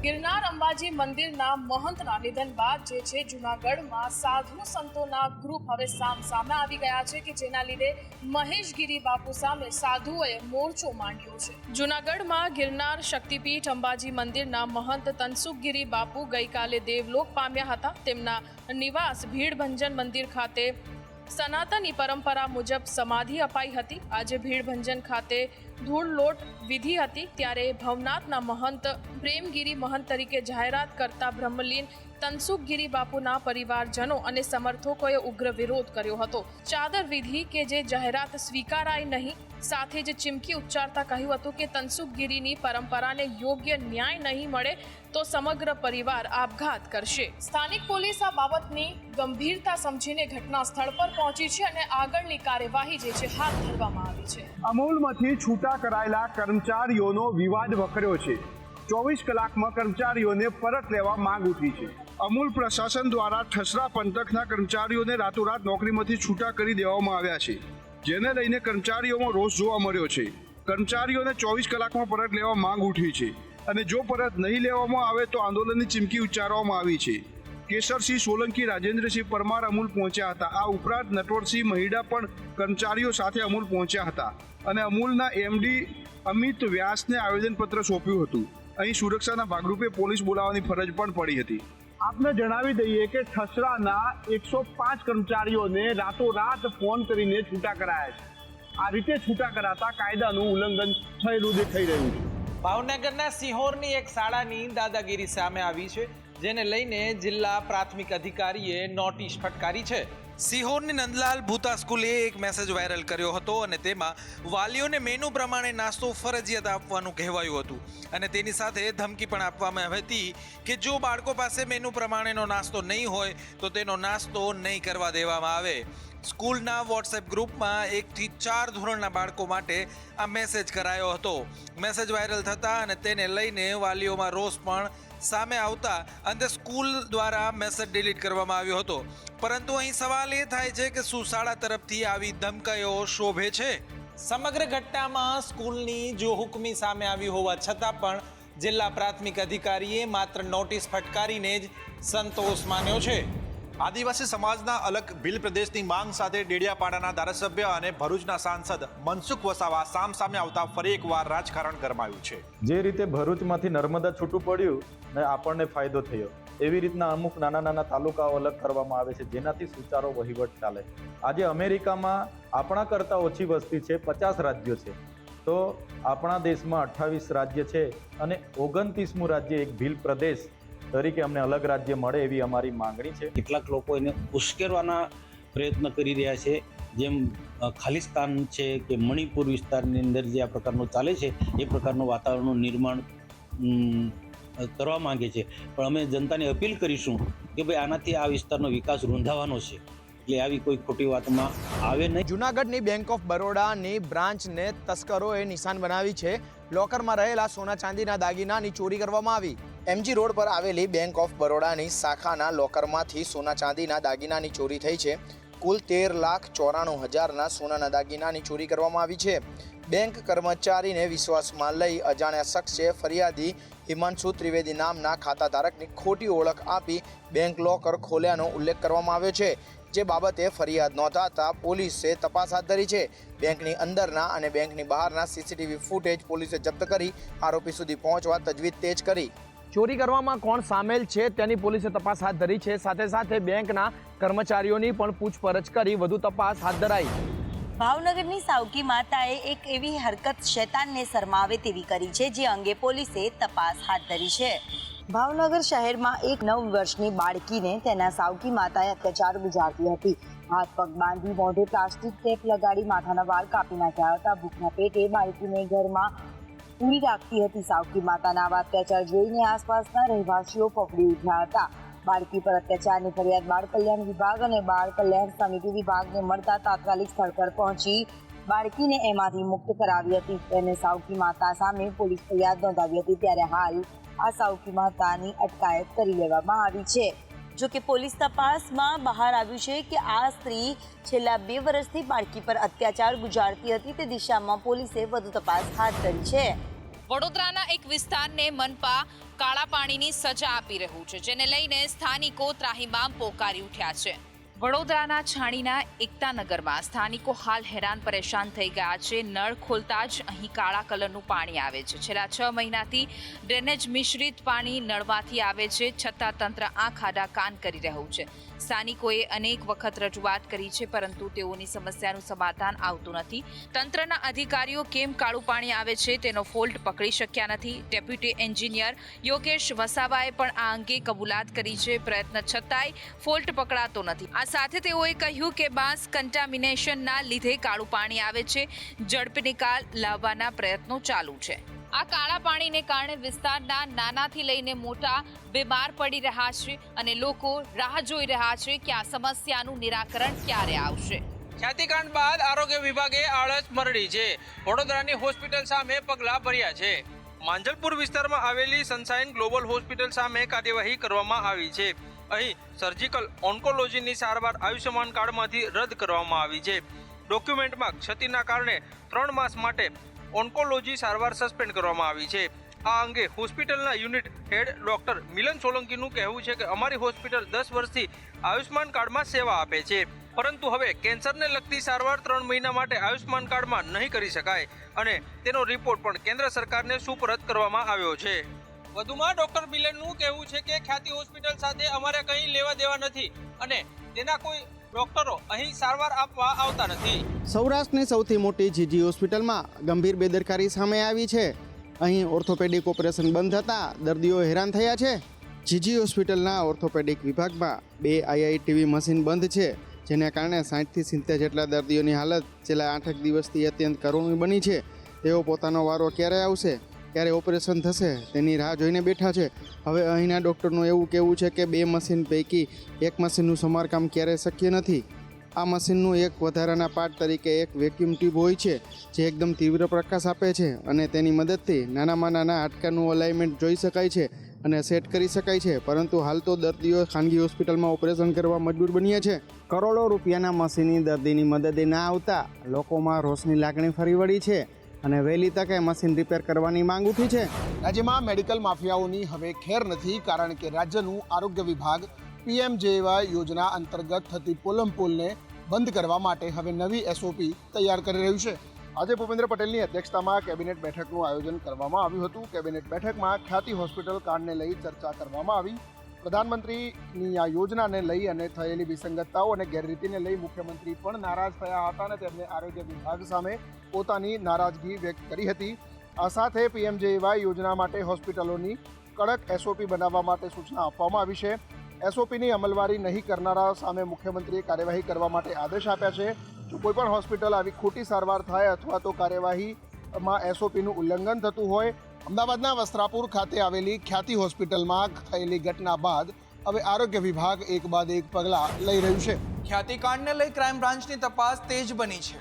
ગિરનાર અંબાજી મંદિરના મહંતના નિધન બાદ જે છે જૂનાગઢમાં સાધુ સંતોના ગ્રુપ હવે સામે આવી ગયા છે કે જેના લીધે મહેશગીરી બાપુ સામે સાધુઓએ મોરચો માંડ્યો છે। જૂનાગઢમાં ગિરનાર શક્તિપીઠ અંબાજી મંદિરના મહંત તનસુખગીરી બાપુ ગઈકાલે દેવલોક પામ્યા હતા। તેમના નિવાસ ભીડભંજન મંદિર ખાતે સનાતની પરંપરા મુજબ સમાધિ અપાઈ હતી। આજે ભીડભંજન ખાતે ધૂળલોટ વિધિ હતી ત્યારે ભવનાથના મહંત પ્રેમગીરી મહંત તરીકે જાહેરાત કરતા બ્રહ્મલીન તનસુખગીરી બાપુના પરિવારજનો અને સમર્થકોએ ઉગ્ર વિરોધ કર્યો હતો। ચાદર વિધિ કે જે જાહેરાત સ્વીકારાય નહીં, સાથે જ ચીમકી ઉચ્ચારતા કહ્યું હતું કે તનસુખગીરીની પરંપરાને યોગ્ય ન્યાય નહીં મળે તો સમગ્ર પરિવાર આપઘાત કરશે। સ્થાનિક પોલીસ આ બાબતની ગંભીરતા સમજીને ઘટના સ્થળ પર પહોંચી છે અને આગળની કાર્યવાહી જે છે હાથ ધરવામાં આવી છે। અમૂલમાંથી છૂટા કરાયેલા કર્મચારીઓનો વિવાદ વકર્યો છે। 24 કલાકમાં કર્મચારીઓને પરત લેવા માંગ ઉઠી છે। અમૂલ પ્રશાસન દ્વારા ઠસરા પંથકના કર્મચારીઓને રાતોરાત નોકરીમાંથી છૂટા કરી દેવામાં આવ્યા છે, જેને લઈને કર્મચારીઓમાં રોષ જોવા મળ્યો છે। કર્મચારીઓને 24 કલાકમાં પરત લેવા માંગ ઉઠી છે અને જો પરત નહીં લેવામાં આવે તો આંદોલનની ચીમકી ઉચ્ચારવામાં આવી છે। કેસરસિંહ સોલંકી, રાજેન્દ્રસિંહ પરમાર અમૂલ પહોંચ્યા હતા। આ ઉપરાંત નટવરસિંહ મહિડા પણ કર્મચારીઓ સાથે અમૂલ પહોંચ્યા હતા અને અમૂલના એમડી અમિત વ્યાસને આવેદનપત્ર સોંપ્યું હતું। અહીં સુરક્ષાના ભાગરૂપે પોલીસ બોલાવવાની ફરજ પણ પડી હતી। આપને જણાવી દઈએ કે ઠસરાના 105 કર્મચારીઓને રાતોરાત ફોન કરીને છૂટા કરાયા છે। આ રીતે છૂટા કરાતા કાયદાનું ઉલ્લંઘન થયેલું દેખાઈ રહ્યું છે। ભાવનગરના સિહોરની એક શાળાની દાદાગીરી સામે આવી છે, જેને લઈને જિલ્લા પ્રાથમિક અધિકારીએ નોટિસ ફટકારી છે। સિહોરની નંદલાલ ભૂતા સ્કૂલે એક મેસેજ વાયરલ કર્યો હતો અને તેમાં વાલીઓને મેનુ પ્રમાણે નાસ્તો ફરજિયાત આપવાનું કહેવાયું હતું અને તેની સાથે ધમકી પણ આપવામાં આવી હતી કે જો બાળકો પાસે મેનુ પ્રમાણેનો નાસ્તો નહીં હોય તો તેનો નાસ્તો નહીં કરવા દેવામાં આવે। સ્કૂલના વોટ્સએપ ગ્રુપમાં 1 થી 4 ધોરણના બાળકો માટે આ મેસેજ કરાયો હતો। મેસેજ વાયરલ થતા અને તેને લઈને વાલીઓમાં રોષ પણ સામે આવતા અંતે સ્કૂલ દ્વારા મેસેજ ડિલીટ કરવામાં આવ્યો હતો। પરંતુ અહીં સવાલ એ થાય છે કે શું શાળા તરફથી આવી ધમકીઓ શોભે છે? સમગ્ર ઘટનામાં સ્કૂલની જો હુકમી સામે આવી હોવા છતાં પણ જિલ્લા પ્રાથમિક અધિકારીએ માત્ર નોટિસ ફટકારીને જ સંતોષ માન્યો છે। આદિવાસી સમાજના અલગ ભીલ પ્રદેશની માંગ સાથે ડેડિયાપાડાના ધારાસભ્ય અને ભરૂચના સાંસદ મનસુખ વસાવા સામે આવતા ફરી એકવાર રાજકારણ ગરમાયું છે। જે રીતે ભરૂચમાંથી નર્મદા છૂટું પડ્યું ને આપણને ફાયદો થયો, એવી રીતના અમુક નાના તાલુકાઓ અલગ કરવામાં આવે છે, જેનાથી સુચારો વહીવટ ચાલે। આજે અમેરિકામાં આપણા કરતાં ઓછી વસ્તી છે, 50 રાજ્યો છે, તો આપણા દેશમાં 28 રાજ્ય છે અને 29મું રાજ્ય એક ભીલ પ્રદેશ તરીકે અમને અલગ રાજ્ય મળે એવી અમારી માંગણી છે। કેટલાક લોકો એને ઉશ્કેરવાના પ્રયત્ન કરી રહ્યા છે, જેમ ખાલિસ્તાન છે કે મણિપુર વિસ્તારની અંદર જે આ પ્રકારનું ચાલે છે એ પ્રકારનું વાતાવરણનું નિર્માણ કરવા માંગે છે, પણ અમે જનતાને અપીલ કરીશું કે ભાઈ આનાથી આ વિસ્તારનો વિકાસ રૂંધાવાનો છે, એટલે આવી કોઈ ખોટી વાતમાં આવે નહીં। જૂનાગઢની બેંક ઓફ બરોડાની બ્રાન્ચને તસ્કરોએ નિશાન બનાવી છે। લોકરમાં રહેલા સોના ચાંદીના દાગીનાની ચોરી કરવામાં આવી। એમજી રોડ પર આવેલી બેંક ઓફ બરોડાની શાખાના લોકરમાંથી સોના ચાંદીના દાગીનાની ચોરી થઈ છે। કુલ 13,94,000ના સોનાના દાગીનાની ચોરી કરવામાં આવી છે। બેંક કર્મચારીને વિશ્વાસમાં લઈ અજાણ્યા શખ્સે ફરિયાદી હિમાંશુ ત્રિવેદી નામના ખાતાધારકની ખોટી ઓળખ આપી બેંક લોકર ખોલ્યાનો ઉલ્લેખ કરવામાં આવ્યો છે, જે બાબતે ફરિયાદ નોંધાતા પોલીસે તપાસ હાથ ધરી છે। બેંકની અંદરના અને બેંકની બહારના સીસીટીવી ફૂટેજ પોલીસે જપ્ત કરી આરોપી સુધી પહોંચવા તજવીજ તેજ કરી। ચોરી કરવામાં કોણ સામેલ છે તેની પોલીસે તપાસ હાથ ધરી છે। સાથે સાથે બેંકના કર્મચારીઓની પણ પૂછપરછ કરી વધુ તપાસ હાથ ધરાઈ। ભાવનગરની સાવકી માતાએ એક એવી હરકત શૈતાનને શરમાવે તેવી કરી છે, જે અંગે પોલીસે તપાસ હાથ ધરી છે। ભાવનગર શહેરમાં એક 9 વર્ષની બાળકીને તેના સાવકી માતાએ અત્યાચાર ગુજારતી હતી। હાથ પગ બાંધી મોઢે પ્લાસ્ટિક ટેપ લગાડી માથાના વાળ કાપી નાખ્યા હતા। ભૂખના પેટે બાળકીને ઘરમાં પૂરી રાખતી હતી। સાવકી માતાના આવા અત્યાચાર જોઈને આસપાસના રહેવાસીઓ ફફડી ઉઠ્યા હતા। બાળકી પર અત્યાચારની ફરિયાદ બાળ કલ્યાણ વિભાગ અને બાળ કલ્યાણ સમિતિ વિભાગને મળતા તાત્કાલિક સ્થળ પર પહોંચી બાળકીને એમાંથી મુક્ત કરાવી હતી। તેને સાવકી માતા સામે પોલીસ ફરિયાદ નોંધાવી હતી, ત્યારે હાલ આ સાવકી માતાની અટકાયત કરી લેવામાં આવી છે। જો કે પોલીસ તપાસમાં બહાર આવ્યું છે કે આ સ્ત્રી છેલ્લા 2 વર્ષથી બાળકી પર અત્યાચાર ગુજારતી હતી। તે દિશામાં પોલીસે વધુ તપાસ હાથ ધરી છે। વડોદરાના એક વિસ્તારને મનપા કાળા પાણીની સજા આપી રહ્યું છે, જેને લઈને સ્થાનિકો ત્રાહિમામ પોકારી ઉઠ્યા છે. વડોદરાના છાણીના એકતાનગરમાં સ્થાનિકો હાલ હેરાન પરેશાન થઈ ગયા છે. નળ ખોલતા જ અહીં કાળા કલરનું પાણી આવે છે. છેલ્લા 6 મહિનાથી ડ્રેનેજ મિશ્રિત પાણી નળમાંથી આવે છે, છતાં તંત્ર આંખ આડા કાન કરી રહ્યું છે. સ્થાનિકોએ અનેક વખત રજૂઆત કરી છે, પરંતુ તેઓની સમસ્યાનું સમાધાન આવતું નથી. તંત્રના અધિકારીઓ કેમ કાળું પાણી આવે છે તેનો ફોલ્ટ પકડી શક્યા નથી. ડેપ્યુટી એન્જિનિયર યોગેશ વસાવાએ પણ આ અંગે કબૂલાત કરી છે. પ્રયત્ન છતાંય ફોલ્ટ પકડાતો નથી. આ સાથે તેઓએ કહ્યું કે બાંસ કન્ટામિનેશનના લીધે કાળું પાણી આવે છે. ઝડપી નિકાલ લાવવાના પ્રયત્નો ચાલુ છે. આ કાળા પાણીને કારણે વિસ્તારના નાનાથી લઈને મોટા બીમાર પડી રહ્યા છે અને લોકો રાહ જોઈ રહ્યા છે કે આ સમસ્યાનું નિરાકરણ ક્યારે આવશે. ખ્યાતિકાંડ બાદ આરોગ્ય વિભાગે આળસ મરડી છે. વડોદરાની હોસ્પિટલ સામે પગલાં ભર્યા છે. માંજલપુર વિસ્તારમાં આવેલી સનશાઇન ગ્લોબલ હોસ્પિટલ સામે કાર્યવાહી કરવામાં આવી છે. અહીં સર્જિકલ ઓન્કોલોજીની સારવાર આયુષ્યમાન કાર્ડમાંથી રદ કરવામાં આવી છે. ડોક્યુમેન્ટમાં ક્ષતિના કારણે 3 માસ માટે ઓન્કોલોજી સારવાર સસ્પેન્ડ કરવામાં આવી છે. આ અંગે હોસ્પિટલના યુનિટ હેડ ડોક્ટર મિલન સોલંકીનું કહેવું છે કે અમારી હોસ્પિટલ 10 વર્ષથી આયુષ્યમાન કાર્ડમાં સેવા આપે છે, પરંતુ હવે કેન્સરને લગતી સારવાર 3 મહિના માટે આયુષ્યમાન કાર્ડમાં નહીં કરી શકાય અને તેનો રિપોર્ટ પણ કેન્દ્ર સરકારને સુપરત કરવામાં આવ્યો છે. વધુમાં ડોક્ટર મિલનનું કહેવું છે કે ખ્યાતિ હોસ્પિટલ સાથે અમારે કંઈ લેવા દેવા નથી અને તેના કોઈ ડોક્ટરો અહીં સારવાર આપવા આવતા નથી. સૌરાષ્ટ્રની સૌથી મોટી જીજી હોસ્પિટલમાં ગંભીર બેદરકારી સામે આવી છે. અહીં ઓર્થોપેડિક ઓપરેશન બંધ થતાં દર્દીઓ હેરાન થયા છે. જીજી હોસ્પિટલના ઓર્થોપેડિક વિભાગમાં 2 IITV મશીન બંધ છે, જેને કારણે 60થી 70 જેટલા દર્દીઓની હાલત છેલ્લા 8 દિવસથી અત્યંત કરુણ બની છે. તેઓ પોતાનો વારો ક્યારે આવશે, ક્યારે ઓપરેશન થશે તેની રાહ જોઈને બેઠા છે. હવે અહીંના ડૉક્ટરનું એવું કહેવું છે કે 2 મશીન પૈકી એક મશીનનું સમારકામ ક્યારેય શક્ય નથી. આ મશીનનું એક વધારાના પાર્ટ તરીકે એક વેક્યુમ ટ્યુબ હોય છે, જે એકદમ તીવ્ર પ્રકાશ આપે છે અને તેની મદદથી નાનામાં નાના હાડકાનું અલાઇનમેન્ટ જોઈ શકાય છે અને સેટ કરી શકાય છે. પરંતુ હાલ તો દર્દીઓ ખાનગી હોસ્પિટલમાં ઓપરેશન કરવા મજબૂર બન્યા છે. કરોડો રૂપિયાના મશીનની દર્દીની મદદે ના આવતા લોકોમાં રોષની લાગણી ફરી વળી છે અને વહેલી તકે મશીન રિપેર કરવાની માંગ ઉઠી છે. રાજ્યમાં મેડિકલ માફિયાઓની હવે ખેર નથી, કારણ કે રાજ્યનું આરોગ્ય વિભાગ PMJY યોજના અંતર્ગત થતી પોલમપોલને બંધ કરવા માટે હવે નવી SOP તૈયાર કરી રહ્યું છે. આજે ભૂપેન્દ્ર પટેલની અધ્યક્ષતામાં કેબિનેટ બેઠકનું આયોજન કરવામાં આવ્યું હતું. કેબિનેટ બેઠકમાં ખ્યાતિ હોસ્પિટલ કાંડને લઈ ચર્ચા કરવામાં આવી. પ્રધાનમંત્રીની આ યોજનાને લઈ અને થયેલી વિસંગતતાઓ અને ગેરરીતિને લઈ મુખ્યમંત્રી પણ નારાજ થયા હતા અને તેમણે આરોગ્ય વિભાગ સામે પોતાની નારાજગી વ્યક્ત કરી હતી. આ સાથે PMJY યોજના માટે હોસ્પિટલોની કડક SOP બનાવવા માટે સૂચના આપવામાં આવી છે. SOPની અમલવારી નહીં કરનારા સામે મુખ્યમંત્રીએ કાર્યવાહી કરવા માટે આદેશ આપ્યા છે. જો કોઈપણ હોસ્પિટલ આવી ખોટી સારવાર થાય અથવા તો કાર્યવાહીમાં SOPનું ઉલ્લંઘન થતું હોય. અમદાવાદના વસ્ત્રાપુર ખાતે આવેલી ખ્યાતિ હોસ્પિટલમાં થયેલી ઘટના બાદ હવે આરોગ્ય વિભાગ એક બાદ એક પગલાં લઈ રહ્યું છે. ખ્યાતિકાંડને લઈ ક્રાઇમ બ્રાન્ચની તપાસ તેજ બની છે.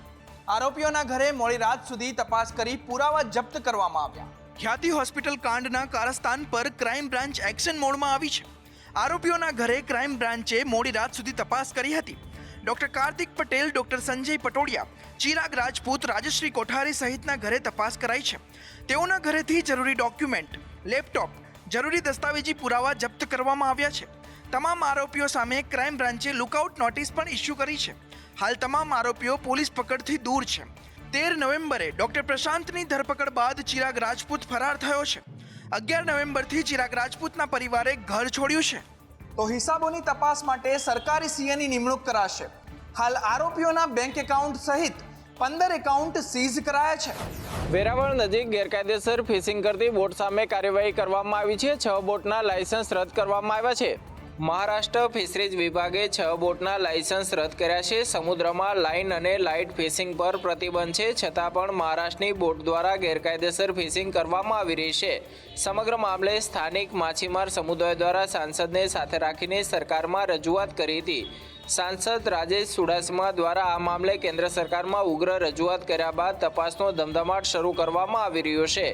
આરોપીઓના ઘરે મોડી રાત સુધી તપાસ કરી પુરાવા જપ્ત કરવામાં આવ્યા. ખ્યાતિ હોસ્પિટલ કાંડના કારસ્તાન પર ક્રાઇમ બ્રાન્ચ એક્શન મોડમાં આવી છે. આરોપીઓના ઘરે ક્રાઇમ બ્રાન્ચે મોડી રાત સુધી તપાસ કરી હતી. ડોક્ટર કાર્તિક પટેલ, ડોક્ટર સંજય પટોડિયા, ચિરાગ રાજપૂત, રાજશ્રી કોઠારી સહિતના ઘરે તપાસ કરાઈ છે. તેઓના ઘરેથી જરૂરી ડોક્યુમેન્ટ, લેપટોપ, જરૂરી દસ્તાવેજી પુરાવા જપ્ત કરવામાં આવ્યા છે. તમામ આરોપીઓ સામે ક્રાઇમ બ્રાન્ચે લુકઆઉટ નોટિસ પણ ઇસ્યુ કરી છે. હાલ તમામ આરોપીઓ પોલીસ પકડથી દૂર છે. 13 નવેમ્બરે ડોક્ટર પ્રશાંતની ધરપકડ બાદ ચિરાગ રાજપૂત ફરાર થયો છે. 11 નવેમ્બરથી ચિરાગ રાજપૂતના પરિવારે ઘર છોડ્યું છે. તો હિસાબોની તપાસ માટે સરકારી CAની નિમણૂક કરાશે. હાલ આરોપીઓના બેંક એકાઉન્ટ સહિત 15 એકાઉન્ટ સીઝ કરાયા છે. વેરાવળ નજીક ગેરકાયદેસર ફિશિંગ કરતી બોટ સામે કાર્યવાહી કરવામાં આવી છે. 6 બોટના લાયસન્સ રદ કરવામાં આવ્યા છે. મહારાષ્ટ્ર ફિશરીઝ વિભાગે 6 બોટના લાયસન્સ રદ કર્યા છે. સમુદ્રમાં લાઇન અને લાઇટ ફિશિંગ પર પ્રતિબંધ છે, છતાં પણ મહારાષ્ટ્રની બોટ દ્વારા ગેરકાયદેસર ફિશિંગ કરવામાં આવી રહી છે. સમગ્ર મામલે સ્થાનિક માછીમાર સમુદાય દ્વારા સાંસદને સાથે રાખીને સરકારમાં રજૂઆત કરી હતી. સાંસદ રાજેશ ચુડાસમા દ્વારા આ મામલે કેન્દ્ર સરકારમાં ઉગ્ર રજૂઆત કર્યા બાદ તપાસનો ધમધમાટ શરૂ કરવામાં આવી રહ્યો છે.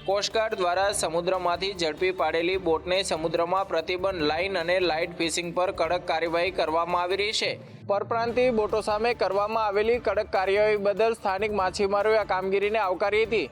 કોસ્ટગાર્ડ દ્વારા સમુદ્રમાંથી ઝડપી પાડેલી બોટને સમુદ્રમાં પ્રતિબંધ લાઇન અને લાઇટ ફિશિંગ પર કડક કાર્યવાહી કરવામાં આવી રહી છે. પરપ્રાંતીય બોટો સામે કરવામાં આવેલી કડક કાર્યવાહી બદલ સ્થાનિક માછીમારોએ આ કામગીરીને આવકારી હતી.